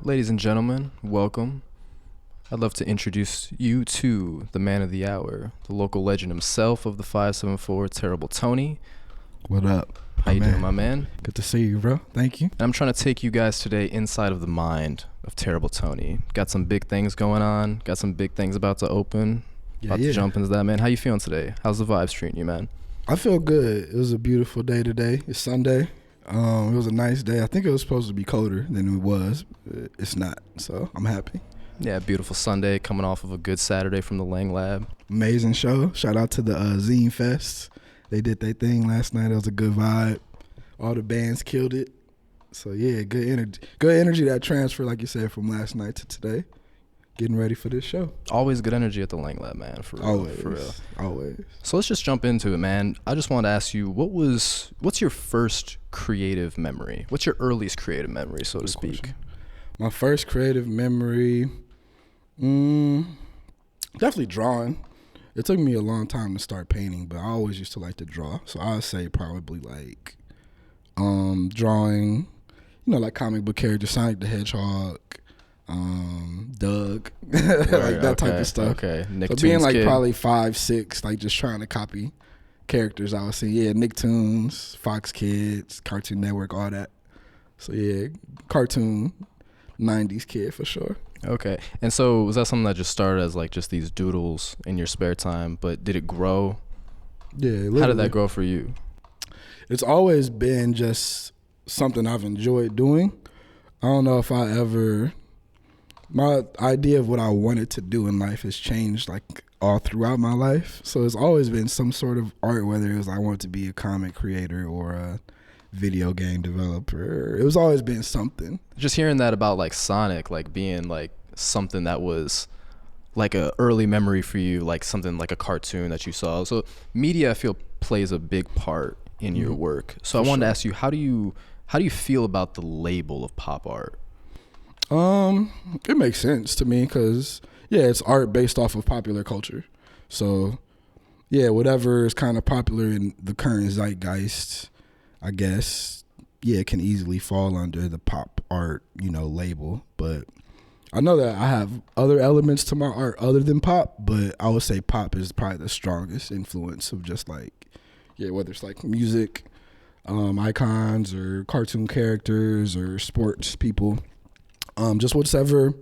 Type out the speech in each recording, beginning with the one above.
Ladies and gentlemen, welcome. I'd love to introduce you to the man of the hour, the local legend himself of the 574, Terrible Tony. What up? How you doing, my man? Good to see you, bro. Thank you. And I'm trying to take you guys today inside of the mind of Terrible Tony. Got some big things going on. Got some big things about to open. About to jump into that, man. How you feeling today? How's the vibes treating you, man? I feel good. It was a beautiful day today. It's Sunday. It was a nice day. I think it was supposed to be colder than it was. But it's not, so I'm happy. Yeah, beautiful Sunday, coming off of a good Saturday from the Lang Lab. Amazing show. Shout out to the Zine Fest. They did their thing last night. It was a good vibe. All the bands killed it. So yeah, good energy. Good energy that transfer, like you said, from last night to today. Getting ready for this show. Always good energy at the Lang Lab, man. For real. Always. For real. Always. So let's just jump into it, man. I just wanted to ask you, what's your first creative memory? What's your earliest creative memory, so to speak? Question. My first creative memory, definitely drawing. It took me a long time to start painting, but I always used to like to draw. So I would say probably like drawing, like comic book characters, Sonic the Hedgehog, Doug, like that type of stuff. Okay, so being like probably 5, 6, like just trying to copy characters, I would say, yeah, Nicktoons, Fox Kids, Cartoon Network, all that. So yeah, cartoon, 90s kid for sure. Okay, and so was that something that just started as like just these doodles in your spare time, but did it grow? Yeah, literally. How did that grow for you? It's always been just something I've enjoyed doing. I don't know if my idea of what I wanted to do in life has changed like all throughout my life. So it's always been some sort of art, whether it was I wanted to be a comic creator or a video game developer. It was always been something. Just hearing that about like Sonic, like being like something that was like a early memory for you, like something like a cartoon that you saw. So media, I feel, plays a big part in your work. So I wanted to ask you, how do you feel about the label of pop art? It makes sense to me because, yeah, it's art based off of popular culture. So, yeah, whatever is kind of popular in the current zeitgeist, I guess, yeah, it can easily fall under the pop art, label. But I know that I have other elements to my art other than pop, but I would say pop is probably the strongest influence of just like, yeah, whether it's like music, icons or cartoon characters or sports people. Just whatever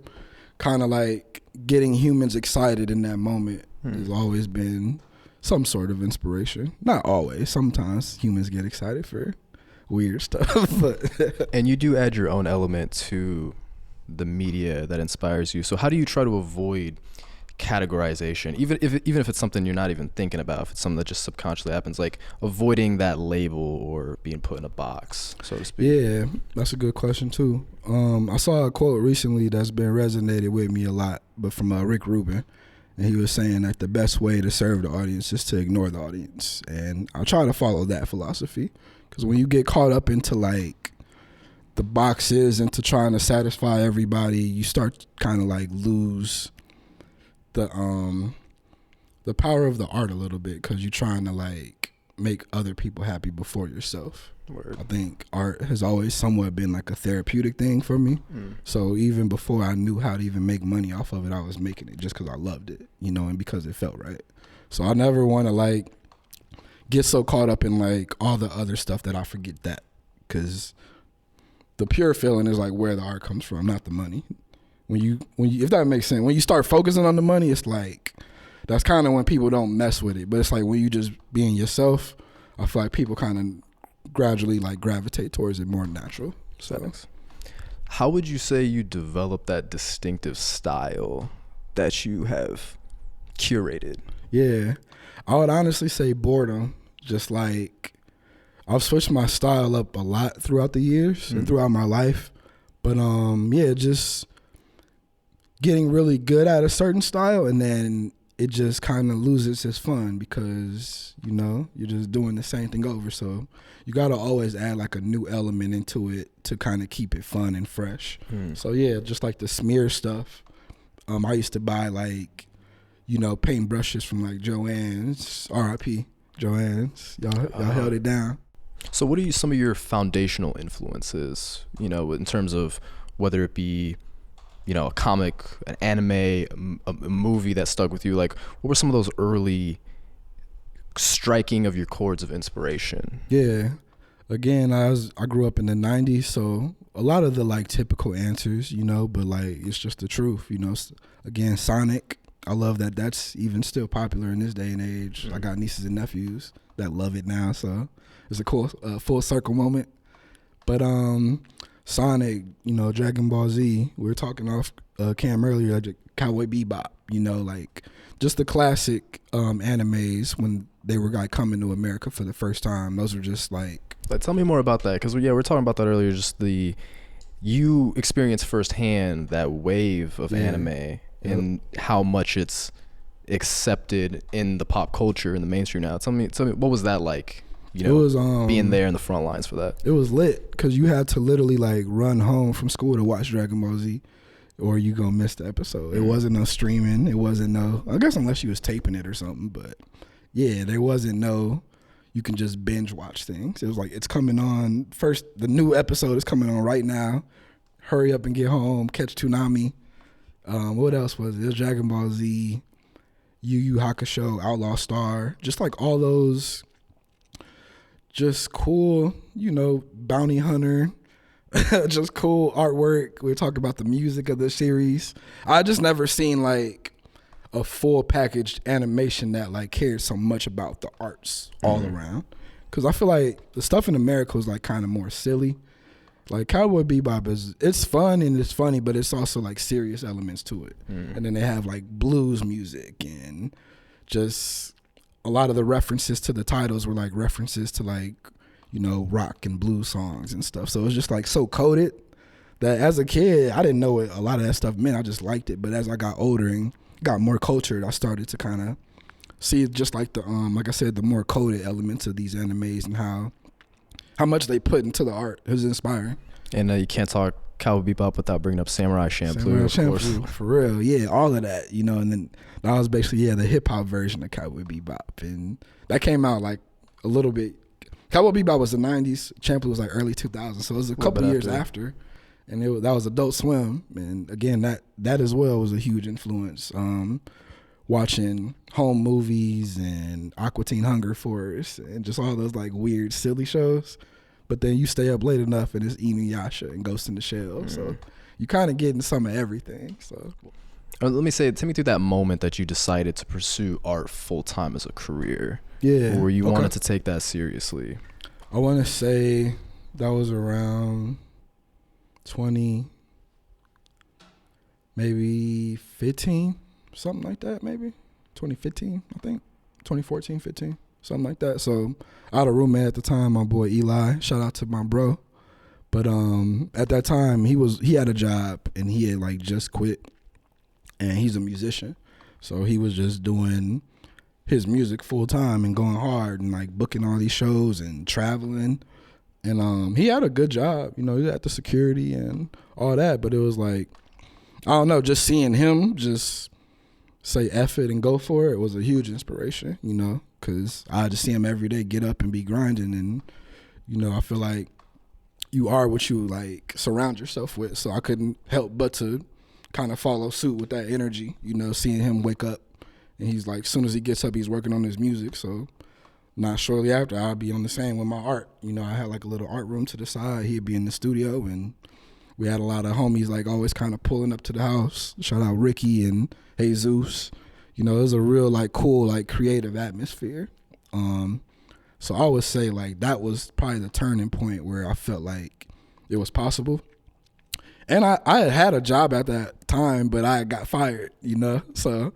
kind of like getting humans excited in that moment has always been some sort of inspiration. Not always. Sometimes humans get excited for weird stuff. But and you do add your own element to the media that inspires you. So how do you try to avoid categorization, even if it's something you're not even thinking about, if it's something that just subconsciously happens, like avoiding that label or being put in a box, so to speak? Yeah, that's a good question too. I saw a quote recently that's been resonated with me a lot, but from Rick Rubin, and he was saying that the best way to serve the audience is to ignore the audience, and I try to follow that philosophy, because when you get caught up into like the boxes and to trying to satisfy everybody, you start kind of like lose the power of the art a little bit, because you're trying to like make other people happy before yourself. Word. I think art has always somewhat been like a therapeutic thing for me. So even before I knew how to even make money off of it, I was making it just because I loved it, and because it felt right. So I never want to like get so caught up in like all the other stuff that I forget that, because the pure feeling is like where the art comes from, not the money. When you, if that makes sense, when you start focusing on the money, it's like, that's kind of when people don't mess with it. But it's like when you just being yourself, I feel like people kind of gradually like gravitate towards it more natural. So, how would you say you develop that distinctive style that you have curated? Yeah, I would honestly say boredom. Just like, I've switched my style up a lot throughout the years and throughout my life. But yeah, just getting really good at a certain style, and then it just kind of loses its fun because, you're just doing the same thing over. So you got to always add like a new element into it to kind of keep it fun and fresh. So yeah, just like the smear stuff. I used to buy like, paint brushes from like Joann's, R.I.P. Joann's. Y'all held it down. So what are some of your foundational influences, in terms of whether it be a comic, an anime, a movie that stuck with you? Like, what were some of those early striking of your chords of inspiration? Yeah. Again, I grew up in the 90s, so a lot of the like typical answers, but like it's just the truth, Again, Sonic, I love that that's even still popular in this day and age. I got nieces and nephews that love it now, so it's a cool full circle moment. But Sonic, Dragon Ball Z, we were talking off Cam earlier, like Cowboy Bebop, like just the classic animes when they were like coming to America for the first time. Those were just like. But tell me more about that, because we're talking about that earlier. Just you experienced firsthand that wave of anime and how much it's accepted in the pop culture in the mainstream now. Tell me, what was that like? It was being there in the front lines for that. It was lit because you had to literally like run home from school to watch Dragon Ball Z, or you gonna miss the episode. It wasn't no streaming. It wasn't no. I guess unless you was taping it or something, but yeah, there wasn't no. You can just binge watch things. It was like, it's coming on first. The new episode is coming on right now. Hurry up and get home. Catch Toonami. What else was it? It was Dragon Ball Z, Yu Yu Hakusho, Outlaw Star. Just like all those, just cool, Bounty Hunter. Just cool artwork. We talk about the music of the series. I just never seen like a full packaged animation that like cared so much about the arts all around. Cause I feel like the stuff in America was like kind of more silly. Like Cowboy Bebop it's fun and it's funny, but it's also like serious elements to it. And then they have like blues music and just a lot of the references to the titles were like references to like, rock and blues songs and stuff. So it was just like so coded that as a kid, I didn't know what a lot of that stuff meant. I just liked it. But as I got older and got more cultured, I started to kind of see just like the like I said, the more coded elements of these animes and how much they put into the art. It was inspiring. And you can't talk Cowboy Bebop without bringing up Samurai Champloo, of course. For real, yeah, all of that, and then that was basically the hip hop version of Cowboy Bebop, and that came out like a little bit. Cowboy Bebop was the 90s, Champloo was like early 2000s, so it was a couple years after. And that was Adult Swim, and again, that as well was a huge influence. Watching home movies and Aqua Teen Hunger Force and just all those like weird, silly shows. But then you stay up late enough and it's Inuyasha and Ghost in the Shell. So you kind of getting some of everything. So let me take me through that moment that you decided to pursue art full time as a career. Yeah. Or you wanted to take that seriously. I want to say that was around 20, maybe 15, something like that, maybe 2015, I think 2014, 15, something like that. So I had a roommate at the time, my boy Eli, shout out to my bro. But at that time he had a job and he had like just quit, and he's a musician. So he was just doing his music full time and going hard and like booking all these shows and traveling. And he had a good job, he had the security and all that, but it was like, I don't know, just seeing him just say F it and go for it was a huge inspiration, because I just see him every day get up and be grinding. And, I feel like you are what you like surround yourself with. So I couldn't help but to kind of follow suit with that energy, seeing him wake up and he's like, as soon as he gets up, he's working on his music. So not shortly after, I'll be on the same with my art. I had like a little art room to the side. He'd be in the studio, and we had a lot of homies like always kind of pulling up to the house. Shout out Ricky and Jesus. It was a real like cool like creative atmosphere. So I would say like that was probably the turning point where I felt like it was possible. And I had a job at that time, but I got fired, so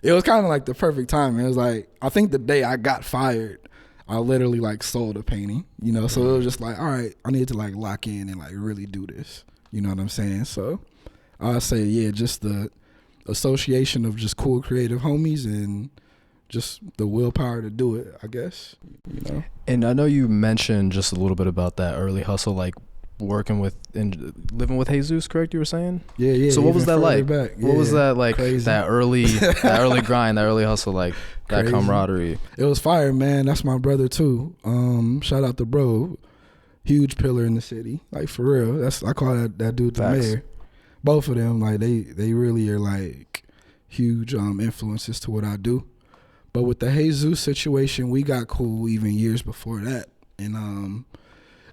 it was kind of like the perfect time. It was like, I think the day I got fired, I literally like sold a painting, so it was just like, all right, I need to like lock in and like really do this. You know what I'm saying? So I'd say, yeah, just the association of just cool creative homies and just the willpower to do it, I guess, And I know you mentioned just a little bit about that early hustle, like working with and living with Jesus, correct? You were saying? Yeah. So what was that like? Back. What was that like? Crazy. That early grind, that early hustle, like that crazy. Camaraderie. It was fire, man. That's my brother too. Shout out to bro, huge pillar in the city, like for real. I call that dude the mayor. both of them, like they really are like huge influences to what I do. But with the Jesus situation, we got cool even years before that, and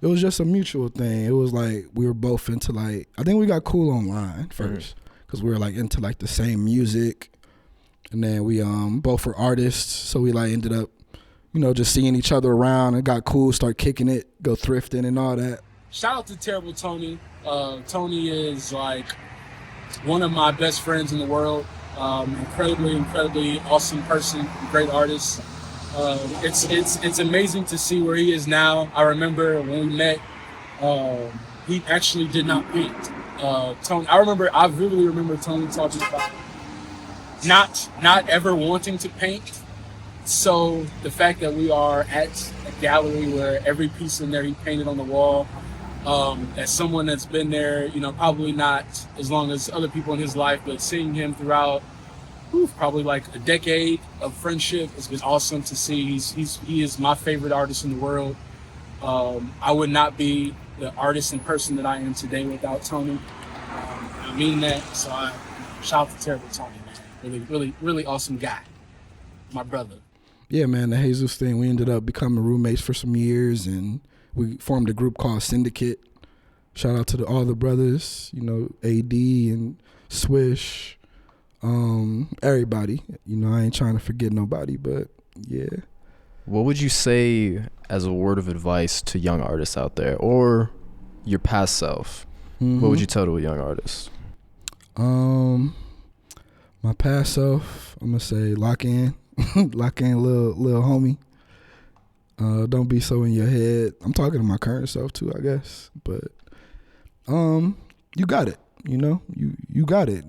it was just a mutual thing. It was like we were both into like, I think we got cool online first because we were like into like the same music, and then we both were artists, so we like ended up, you know, just seeing each other around and got cool, start kicking it, go thrifting and all that. Shout out to Terrible Tony. Tony is like one of my best friends in the world. Incredibly awesome person, great artist. It's amazing to see where he is now. I remember when we met, he actually did not paint. Tony, I vividly remember Tony talking about not ever wanting to paint. So the fact that we are at a gallery where every piece in there he painted on the wall, as someone that's been there, you know, probably not as long as other people in his life, but seeing him throughout probably like a decade of friendship, it's been awesome to see. He is my favorite artist in the world. I would not be the artist and person that I am today without Tony. I mean that. So I shout out to Terrible Tony, man. Really awesome guy. My brother. Yeah, man, the Jesus thing, we ended up becoming roommates for some years, and we formed a group called Syndicate. Shout out to all the brothers, you know, AD and Swish, everybody. You know, I ain't trying to forget nobody, but yeah. What would you say as a word of advice to young artists out there, or your past self? Mm-hmm. What would you tell to a young artist? My past self, I'm gonna say lock in, little homie. Don't be so in your head. I'm talking to my current self too, I guess. But you got it. You know, you got it.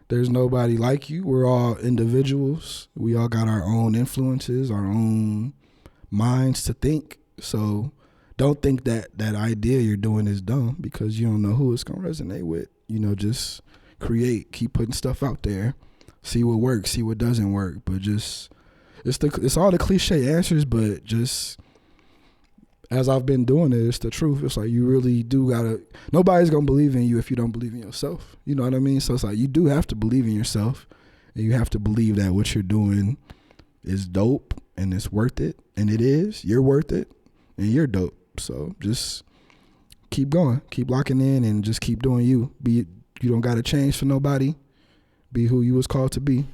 There's nobody like you. We're all individuals. We all got our own influences, our own minds to think. So don't think that idea you're doing is dumb because you don't know who it's gonna resonate with. You know, just create, keep putting stuff out there, see what works, see what doesn't work. But just it's all the cliche answers, but just as I've been doing it, it's the truth. It's like you really do gotta. Nobody's gonna believe in you if you don't believe in yourself. You know what I mean? So it's like you do have to believe in yourself, and you have to believe that what you're doing is dope and it's worth it, and it is. You're worth it, and you're dope. So just keep going, keep locking in, and just keep doing you. You don't gotta change for nobody. Be who you was called to be.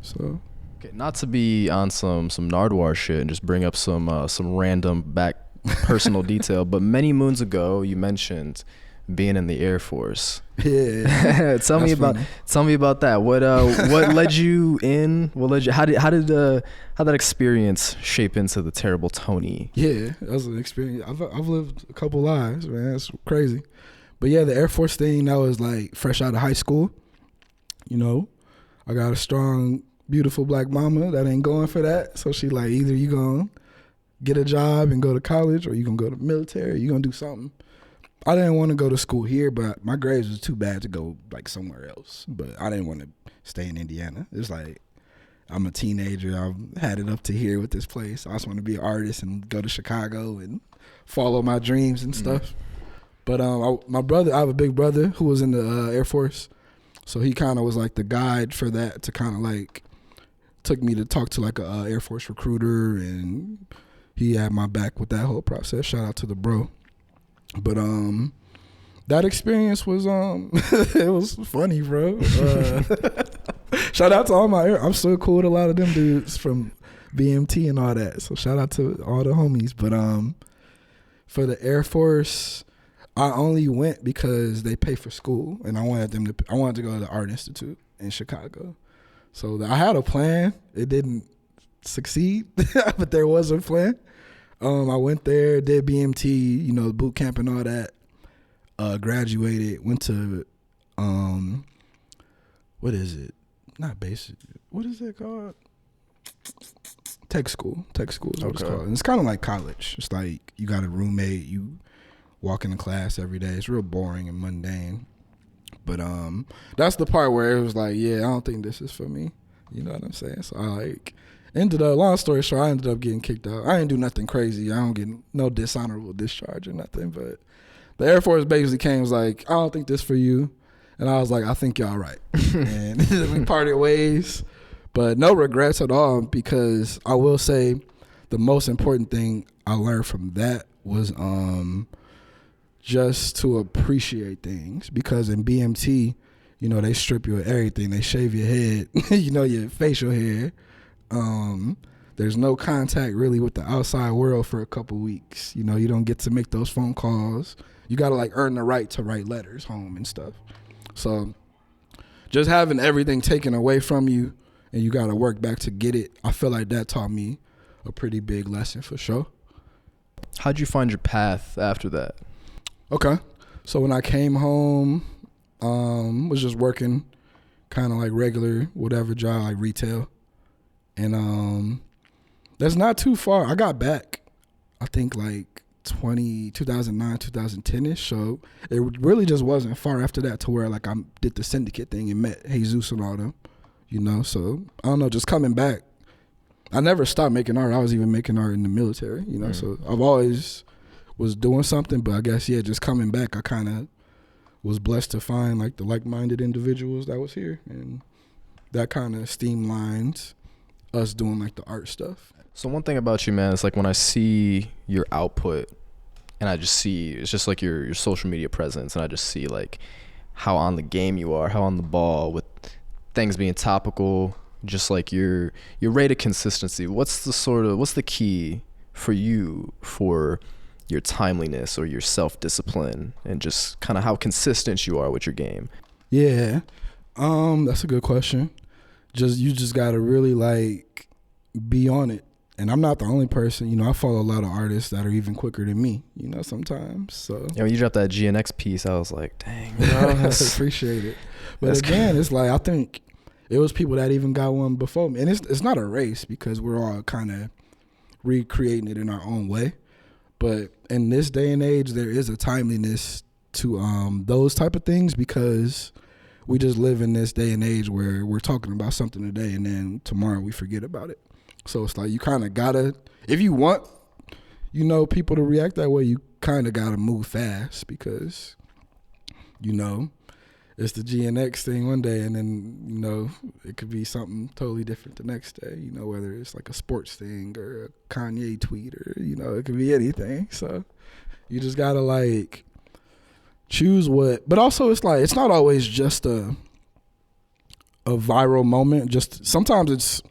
So. Okay, not to be on some Nardwuar shit and just bring up some random back personal detail, but many moons ago you mentioned being in the Air Force. Yeah. Tell me about that. What led you in? How did that experience shape into the Terrible Tony? Yeah, that was an experience. I've lived a couple lives, man. It's crazy. But yeah, the Air Force thing, that was like fresh out of high school. You know, I got a strong, beautiful black mama that ain't going for that. So she like, either you gonna get a job and go to college, or you gonna go to the military, or you gonna do something. I didn't want to go to school here, but my grades was too bad to go like somewhere else. But I didn't want to stay in Indiana. It's like, I'm a teenager. I've had it up to here with this place. I just want to be an artist and go to Chicago and follow my dreams and stuff. But my brother, I have a big brother who was in the Air Force. So he kind of was like the guide for that, to kind of like took me to talk to like a Air Force recruiter, and he had my back with that whole process. Shout out to the bro. But that experience was it was funny, bro. Shout out to all I'm still cool with a lot of them dudes from BMT and all that. So shout out to all the homies. But for the Air Force, I only went because they pay for school, and I wanted to go to the Art Institute in Chicago. So I had a plan. It didn't succeed, but there was a plan. I went there, did BMT, you know, boot camp and all that. Graduated, went to what is it? Not basic. What is it called? Tech school. Tech school is what it's called. And it's kind of like college. It's like you got a roommate, you walk into class every day. It's real boring and mundane. But that's the part where it was like, yeah, I don't think this is for me. You know what I'm saying? So I like long story short, I ended up getting kicked out. I didn't do nothing crazy. I don't get no dishonorable discharge or nothing, but the Air Force basically came, was like, I don't think this for you. And I was like, I think y'all right. And we parted ways. But no regrets at all, because I will say the most important thing I learned from that was just to appreciate things. Because in BMT, you know, they strip you of everything. They shave your head, you know, your facial hair. There's no contact really with the outside world for a couple weeks. You know, you don't get to make those phone calls. You got to like earn the right to write letters home and stuff. So just having everything taken away from you and you got to work back to get it, I feel like that taught me a pretty big lesson for sure. How'd you find your path after that? Okay. So when I came home, was just working kind of like regular whatever job, like retail. And that's not too far. I got back, I think like 2009, 2010-ish. So it really just wasn't far after that to where like I did the syndicate thing and met Jesus and all them, you know. So I don't know, just coming back. I never stopped making art. I was even making art in the military, you know. So I've always was doing something, but I guess, yeah, just coming back, I kind of was blessed to find like the like-minded individuals that was here. And that kind of streamlines us doing like the art stuff. So one thing about you, man, is like when I see your output and I just see, it's just like your social media presence, and I just see like how on the game you are, how on the ball with things being topical, just like your rate of consistency. What's the key for you for your timeliness or your self-discipline, and just kind of how consistent you are with your game? Yeah, that's a good question. You just gotta really like be on it. And I'm not the only person, you know. I follow a lot of artists that are even quicker than me, you know, sometimes. So yeah, when you dropped that GNX piece, I was like, dang, bro, I appreciate it. But again, it's like I think it was people that even got one before me, and it's not a race because we're all kind of recreating it in our own way. But in this day and age, there is a timeliness to those type of things, because we just live in this day and age where we're talking about something today and then tomorrow we forget about it. So it's like you kind of gotta, if you want, you know, people to react that way, you kind of gotta move fast, because, you know, it's the GNX thing one day and then, you know, it could be something totally different the next day, you know, whether it's like a sports thing or a Kanye tweet, or, you know, it could be anything. So you just gotta like choose what, but also it's like, it's not always just a viral moment. Just sometimes it's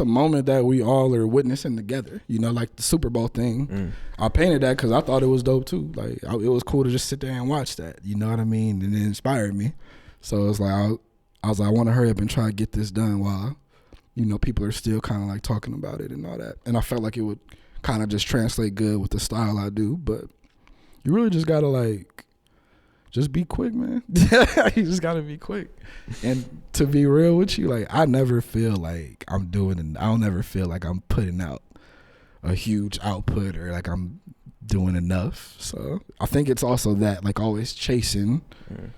a moment that we all are witnessing together, you know, like the Super Bowl thing. I painted that because I thought it was dope too. Like it was cool to just sit there and watch that, you know what I mean? And it inspired me. So it's like, I was like, I want to hurry up and try to get this done while, you know, people are still kind of like talking about it and all that. And I felt like it would kind of just translate good with the style I do. But you really just got to like, just be quick, man. You just got to be quick. And to be real with you, like, I never feel like I don't ever feel like I'm putting out a huge output or like I'm doing enough. So I think it's also that, like, always chasing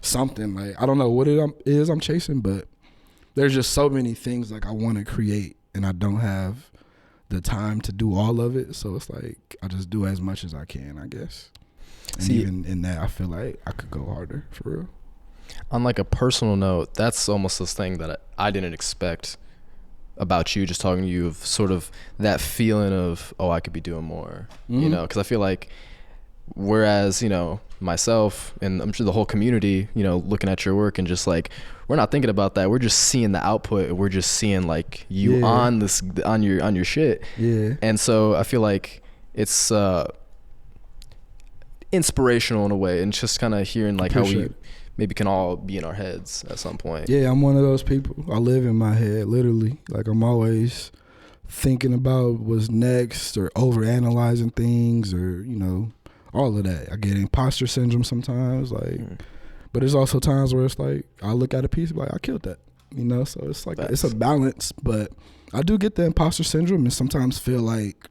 something. Like, I don't know what it is I'm chasing, but there's just so many things like I want to create and I don't have the time to do all of it. So it's like I just do as much as I can, I guess. And even in that, I feel like I could go harder, for real. On like a personal note, that's almost this thing that I didn't expect about you, just talking to you, of sort of that feeling of, oh, I could be doing more, you know, because I feel like, whereas, you know, myself and I'm sure the whole community, you know, looking at your work and just like, we're not thinking about that. We're just seeing the output. We're just seeing like you on your shit. Yeah. And so I feel like it's inspirational in a way, and just kind of hearing like how we maybe can all be in our heads at some point. Yeah, I'm one of those people. I live in my head, literally. Like, I'm always thinking about what's next or overanalyzing things, or, you know, all of that. I get imposter syndrome sometimes, like, but there's also times where it's like I look at a piece and be like, I killed that, you know. So it's like it's a balance, but I do get the imposter syndrome and sometimes feel like,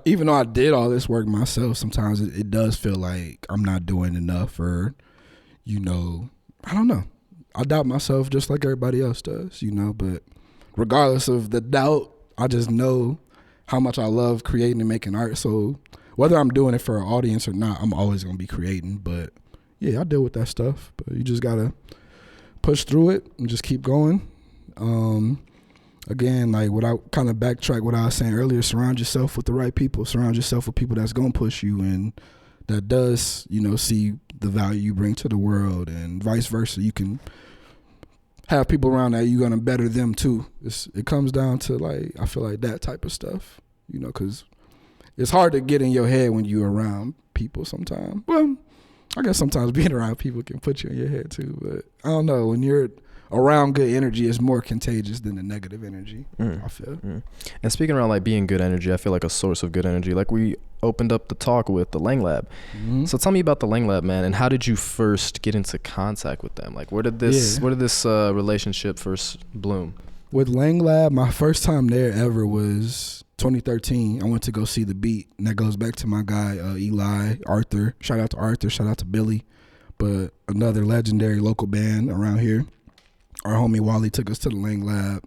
even though I did all this work myself, sometimes it does feel like I'm not doing enough, or, you know, I don't know. I doubt myself just like everybody else does, you know, but regardless of the doubt, I just know how much I love creating and making art. So whether I'm doing it for an audience or not, I'm always gonna be creating. But yeah, I deal with that stuff. But you just gotta push through it and just keep going. Again, like what I kind of backtrack what I was saying earlier, surround yourself with the right people. Surround yourself with people that's gonna push you and that does, see the value you bring to the world, and vice versa. You can have people around that you're gonna better them too. It comes down to like, I feel like that type of stuff, because it's hard to get in your head when you're around people sometimes. Well, I guess sometimes being around people can put you in your head too, but I don't know. When you're around good energy, it's more contagious than the negative energy, I feel. And speaking around like being good energy, I feel like a source of good energy, like we opened up the talk with the Lang Lab. So tell me about the Lang Lab, man, and how did you first get into contact with them? Like where did this relationship first bloom? With Lang Lab, my first time there ever was 2013. I went to go see The Beat, and that goes back to my guy Eli, Arthur. Shout out to Arthur, shout out to Billy, but another legendary local band around here. Our homie Wally took us to the Lang Lab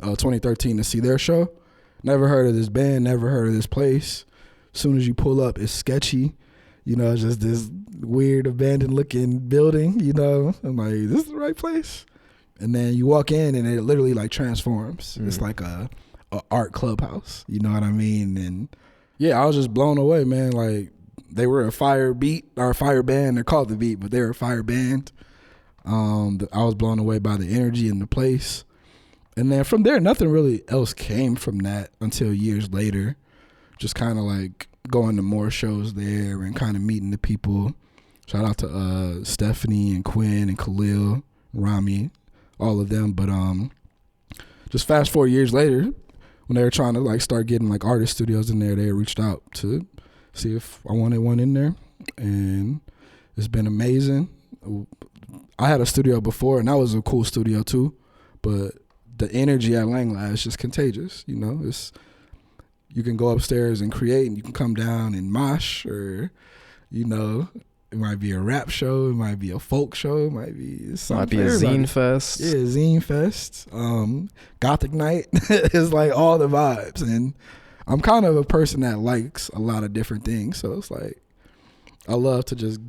2013 to see their show. Never heard of this band, never heard of this place. As soon as you pull up, it's sketchy. It's just this weird abandoned looking building, I'm like, this is the right place? And then you walk in and it literally like transforms. It's like a art clubhouse, you know what I mean? And yeah, I was just blown away, man. Like they were a fire band. They're called The Beat, but they're a fire band. I was blown away by the energy in the place. And then from there, nothing really else came from that until years later. Just kind of like going to more shows there and kind of meeting the people. Shout out to Stephanie and Quinn and Khalil, Rami, all of them. But just fast forward years later, when they were trying to like start getting like artist studios in there, they reached out to see if I wanted one in there. And it's been amazing. I had a studio before, and that was a cool studio too, but the energy at Lang Lab is just contagious. You can go upstairs and create, and you can come down and mosh, or it might be a rap show, it might be a folk show, it might be something. Might be a zine fest. Yeah, zine fest. Gothic night is like all the vibes, and I'm kind of a person that likes a lot of different things, so it's like I love to just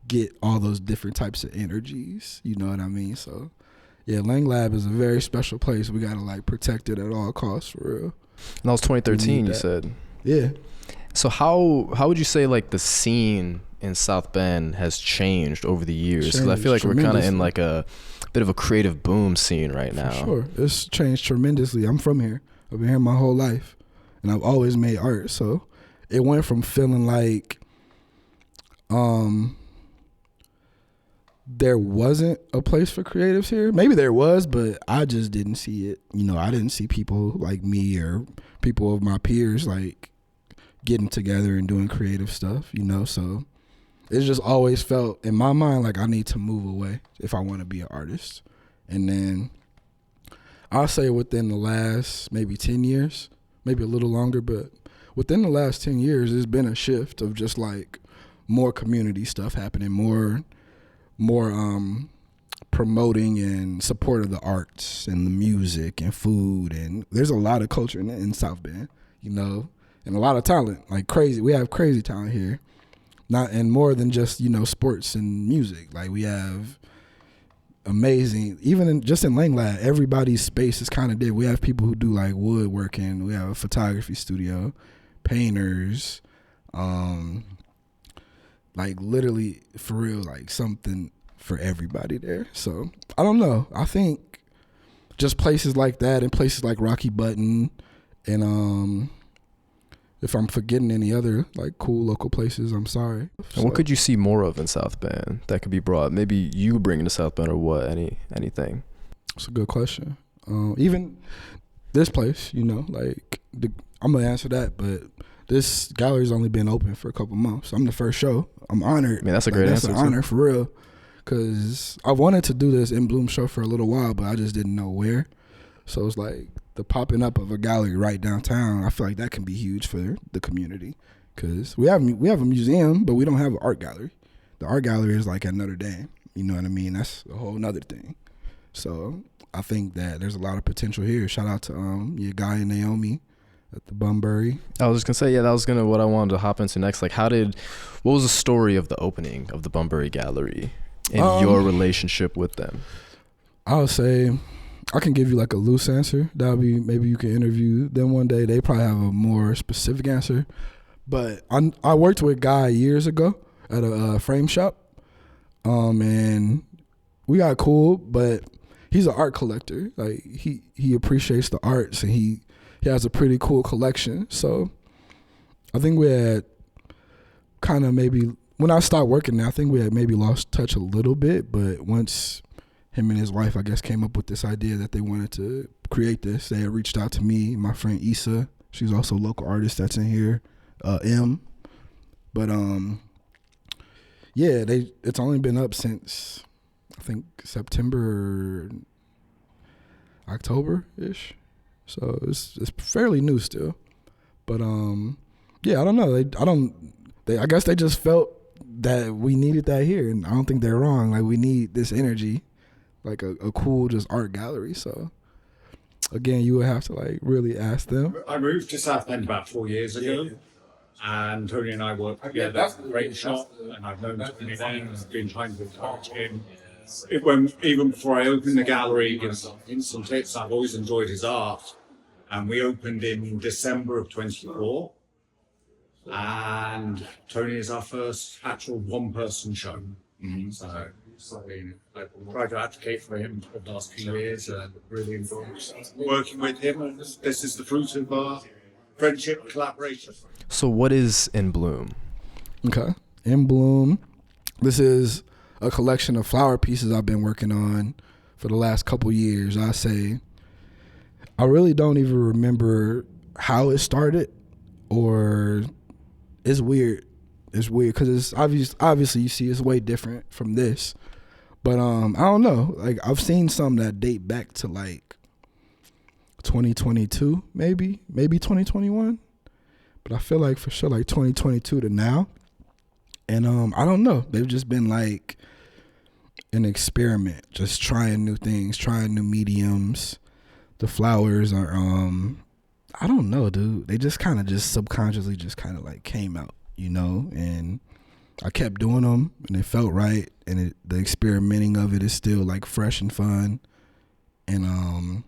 get all those different types of energies, you know what I mean? So yeah, Lang Lab is a very special place. We gotta like protect it at all costs, for real. And that was 2013, you said. Yeah. So how would you say like the scene in South Bend has changed over the years? Because I feel like we're kind of in like a bit of a creative boom scene right now. For sure, it's changed tremendously. I'm from here. I've been here my whole life, and I've always made art. So it went from feeling like there wasn't a place for creatives here. Maybe there was, but I just didn't see it. I didn't see people like me or people of my peers like getting together and doing creative stuff, so it's just always felt in my mind like I need to move away if I want to be an artist. And then I'll say within the last maybe 10 years, maybe a little longer, but within the last 10 years, there's been a shift of just like more community stuff happening, more promoting and support of the arts and the music and food, and there's a lot of culture in South Bend, and a lot of talent, like crazy. We have crazy talent here, and more than just sports and music. Like we have amazing, even just in Lang Lab, everybody's space is kind of different. We have people who do like woodworking. We have a photography studio, painters, like literally for real, like something for everybody there. So I don't know. I think just places like that and places like Rocky Button, and if I'm forgetting any other like cool local places, I'm sorry. And what could you see more of in South Bend that could be brought? Maybe you bringing to South Bend, or what? Anything? That's a good question. Even this place, like I'm gonna answer that, but this gallery's only been open for a couple months. I'm the first show. I'm honored. I mean, that's a great answer. That's an honor for real, because I wanted to do this In Bloom show for a little while, but I just didn't know where. So it's like the popping up of a gallery right downtown. I feel like that can be huge for the community, because we have a museum, but we don't have an art gallery. The art gallery is like at Notre Dame. You know what I mean? That's a whole nother thing. So I think that there's a lot of potential here. Shout out to your guy and Naomi at the Bunbury. I was just gonna say, yeah, that was what I wanted to hop into next. Like, what was the story of the opening of the Bunbury Gallery and your relationship with them? I would say I can give you like a loose answer. That'll be, maybe you can interview them one day. They probably have a more specific answer. But I worked with Guy years ago at a frame shop, and we got cool. But he's an art collector. Like he appreciates the arts, and he has a pretty cool collection. So I think we had kind of maybe, when I started working there, I think we had maybe lost touch a little bit. But once him and his wife, I guess, came up with this idea that they wanted to create this, they had reached out to me, my friend Issa. She's also a local artist that's in here, M. But yeah, it's only been up since I think September, October-ish. So it's fairly new still. But yeah, I don't know. I guess they just felt that we needed that here, and I don't think they're wrong. Like, we need this energy, like a cool just art gallery. So again, you would have to like really ask them. I moved to Southend about 4 years ago, and Tony and I worked together at a great shop, and I've known Tony then, and been trying to encourage him. Even before I opened the gallery, in some tips, I've always enjoyed his art, and we opened in December of 24, and Tony is our first actual one-person show. Mm-hmm. So I tried to advocate for him for the last few years, and really enjoyed working with him. And this is the fruit of our friendship and collaboration. So what is In Bloom? Okay. In Bloom, this is a collection of flower pieces I've been working on for the last couple years. I really don't even remember how it started, or it's weird. It's weird because it's obviously you see it's way different from this. But I don't know. Like, I've seen some that date back to like 2022, maybe 2021. But I feel like for sure like 2022 to now. And I don't know. They've just been like an experiment, just trying new things, trying new mediums. The flowers are I don't know, dude. They just kind of just subconsciously just kind of like came out, you know, and I kept doing them, and it felt right, and the experimenting of it is still like fresh and fun. And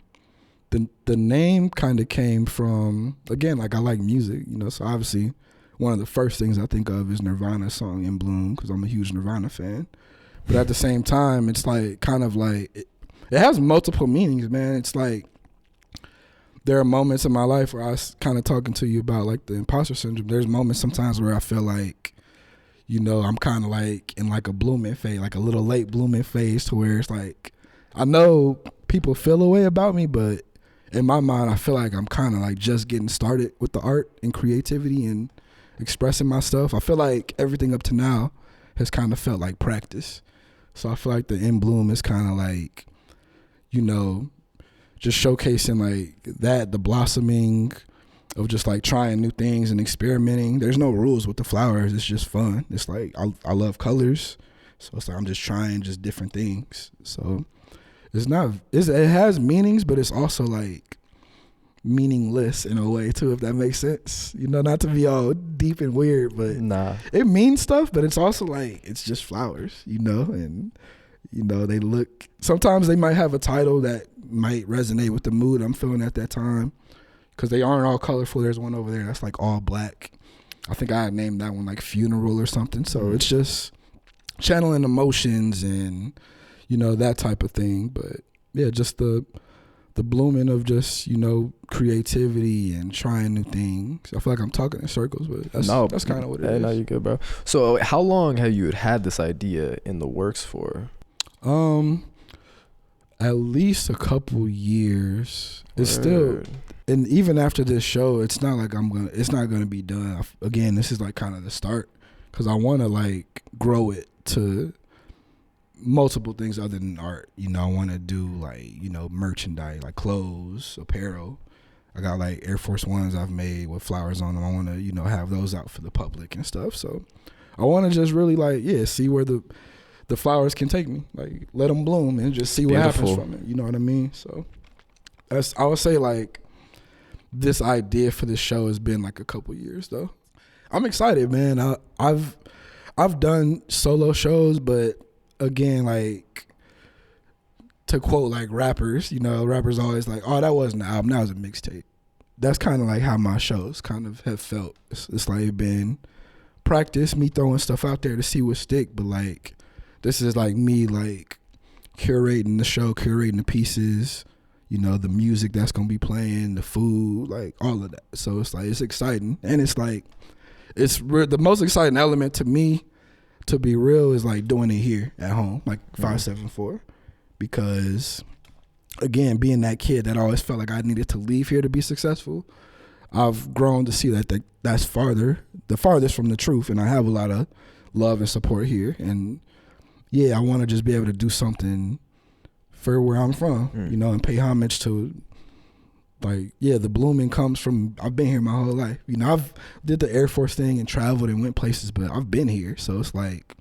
the name kind of came from, again, like I like music, you know, so obviously one of the first things I think of is Nirvana's song In Bloom, because I'm a huge Nirvana fan. But at the same time, it's like kind of like it has multiple meanings, man. It's like there are moments in my life where I was kind of talking to you about like the imposter syndrome. There's moments sometimes where I feel like, you know, I'm kind of like in like a blooming phase, like a little late blooming phase, to where it's like, I know people feel a way about me, but in my mind, I feel like I'm kind of like just getting started with the art and creativity and expressing my stuff. I feel like everything up to now has kind of felt like practice. So I feel like the In Bloom is kind of like, you know, just showcasing like that, the blossoming of just like trying new things and experimenting. There's no rules with the flowers. It's just fun. It's like, I love colors. So it's like, I'm just trying just different things. So it has meanings, but it's also like meaningless in a way too, if that makes sense. You know, not to be all deep and weird, but Nah. It means stuff, but it's also like, it's just flowers, you know, and you know, sometimes they might have a title that might resonate with the mood I'm feeling at that time, because they aren't all colorful. There's one over there that's like all black. I think I had named that one like Funeral or something. So it's just channeling emotions and, you know, that type of thing. But yeah, just the blooming of just, you know, creativity and trying new things. I feel like I'm talking in circles, but that's kind of what it is. No, you're good, bro. So how long have you had this idea in the works for? At least a couple years. It's still, and even after this show, it's not like it's not gonna be done. Again, this is like kind of the start, because I want to like grow it to multiple things other than art. You know, I want to do like, you know, merchandise, like clothes, apparel. I got like Air Force Ones I've made with flowers on them. I want to, you know, have those out for the public and stuff. So I want to just really like, see where the flowers can take me. Like, let them bloom and just see what happens from it. You know what I mean? So I would say like this idea for this show has been like a couple years though. I'm excited, man. I've done solo shows, but again, like to quote like rappers, rappers always like, oh, that wasn't an album, that was a mixtape. That's kind of like how my shows kind of have felt. It's like been practice, me throwing stuff out there to see what stick, but like this is like me like curating the show, curating the pieces, the music that's gonna be playing, the food, like all of that. So it's like it's exciting, and it's like the most exciting element to me, to be real, is like doing it here at home, like 574, because again, being that kid that always felt like I needed to leave here to be successful, I've grown to see that that's the farthest from the truth, and I have a lot of love and support here, and yeah, I want to just be able to do something for where I'm from, and pay homage to, like, yeah, the blooming comes from, I've been here my whole life. I've did the Air Force thing and traveled and went places, but I've been here. So it's like,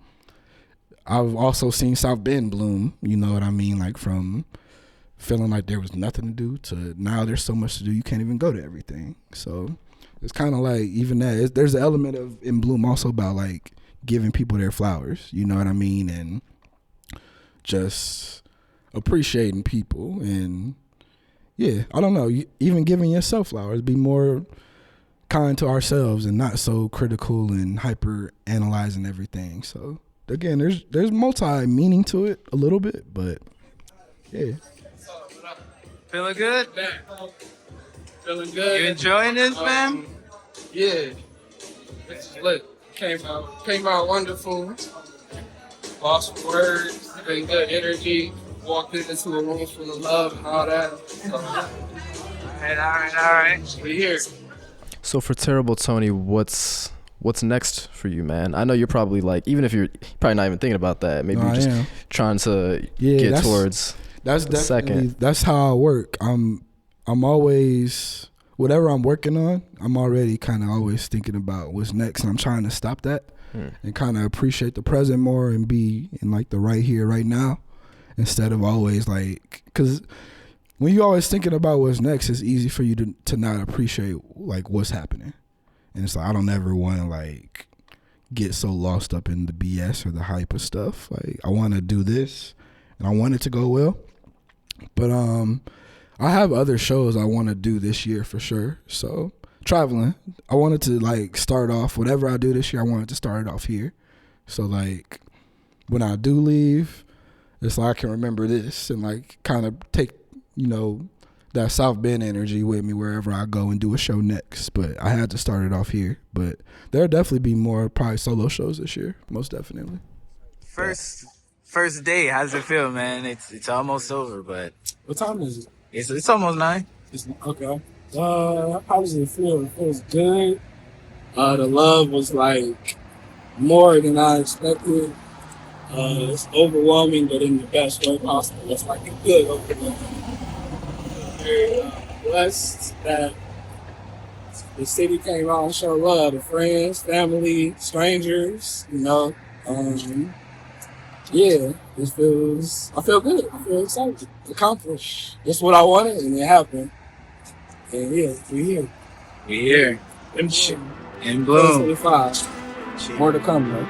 I've also seen South Bend bloom, you know what I mean? Like from feeling like there was nothing to do to now there's so much to do, you can't even go to everything. So it's kind of like, even that, there's an element of in bloom also about like giving people their flowers, you know what I mean? And just appreciating people, and yeah, I don't know, even giving yourself flowers, be more kind to ourselves and not so critical and hyper analyzing everything. So again, there's multi meaning to it a little bit, but yeah. Feeling good? Feeling good. You enjoying this, man? Yeah. It's lit. Came out wonderful. Lost words, been good energy. Walked into a room full of love and all that. So, All right. we here. So for Terrible Tony, what's next for you, man? I know you're probably like, even if you're probably not even thinking about that, maybe you're just trying to get towards that's the second. That's how I work. I'm always, whatever I'm working on, I'm already kind of always thinking about what's next, and I'm trying to stop that and kind of appreciate the present more and be in like the right here, right now, instead of always like, because when you're always thinking about what's next, it's easy for you to not appreciate like what's happening. And it's like, I don't ever want to like get so lost up in the BS or the hype of stuff. Like, I want to do this and I want it to go well. But I have other shows I want to do this year for sure. So traveling, I wanted to like start off, whatever I do this year, I wanted to start it off here. So like when I do leave, it's like I can remember this and like kind of take, that South Bend energy with me wherever I go and do a show next. But I had to start it off here. But there'll definitely be more probably solo shows this year, most definitely. First day, how does it feel, man? It's almost over, but What time is it? it's almost 9. Okay. How does it feel? It feels good. The love was like more than I expected. It's overwhelming, but in the best way possible. It's like a good overwhelming. Very blessed that the city came out and showed love to friends, family, strangers, yeah, I feel good. I feel excited. Accomplished. That's what I wanted, and it happened. And yeah, we here. In bloom. 2025. More to come, though.